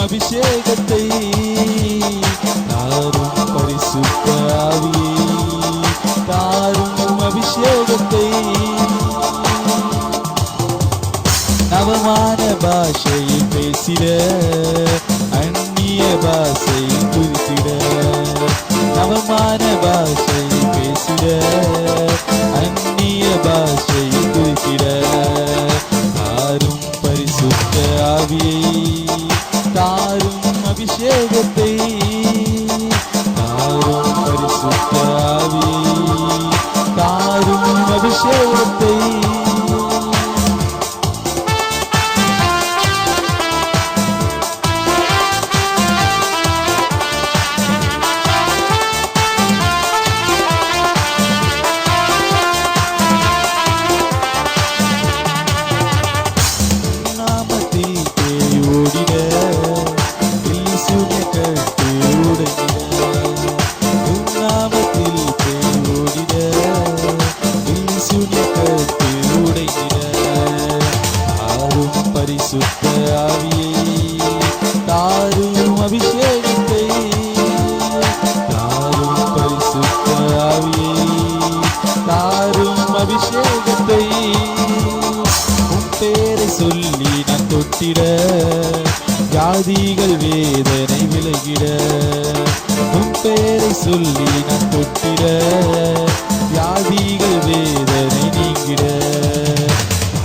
அபிஷேகத்தை தாரும் பரிசுத்த ஆவியே தாரும் அபிஷேகத்தை நவமான பாஷையில் பேசிட அந்நிய பாஷையில் துதித்திட நவமான பாஷையில் பேசிட அந்நிய பாஷையில் துதித்திட தாரும் பரிசுத்த ஆவியை தாரும் அபிஷேகத்தை தாரும் பரிசுத்த ஆவியை தாரும் அபிஷேகத்தை பரிசுத்த ஆவியை தாரும் அபிஷேகத்தை தாரும் பரிசுத்த ஆவியை தாரும் அபிஷேகத்தை உன் பேரை சொல்லி நான் தொட்டிட வியாதிகள் வேதனை விலகிட உன் பேரை சொல்லி நான் தொட்டிட வியாதிகள் வேதனை நீங்கிட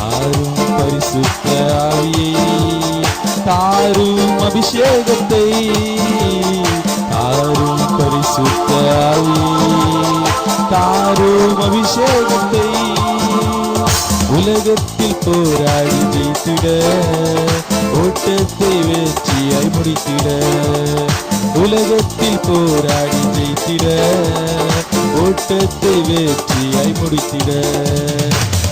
தாரும் பரிசுத்த ஆவியை தாரும் அபிஷேகத்தை தாரும் பரிசுத்த ஆவியை தாரும் அபிஷேகத்தை உலகத்தில் போராடி ஜெயித்திட ஓட்டத்தை வெற்றியாய் முடித்திட உலகத்தில் போராடி ஜெயித்திட ஓட்டத்தை வெற்றியாய் முடித்திட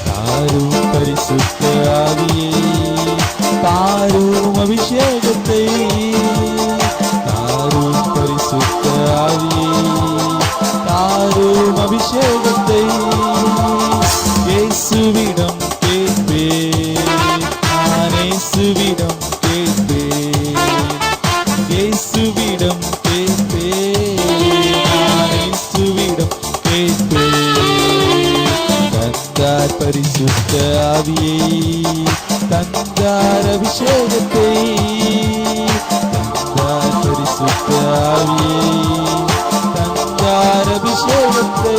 தாரும் பரிசுத்த ஆவியை தாரும் அபிஷேகத்தை தாரும் பரிசுத்த ஆவியை தாரும் அபிஷேகத்தை இயேசுவிடம் கேட்பேன் நான் இயேசுவிடம் கேட்பேன் இயேசுவிடம் கேட்பேன் நான் இயேசுவிடம் கேட்பேன் தந்தார் பரிசுத்த ஆவியை தந்தார் அபிஷேகத்தை தந்தார் பரிசுத்த ஆவியை தந்தார் அபிஷேகத்தை.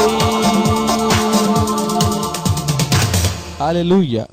ஹல்லேலூயா.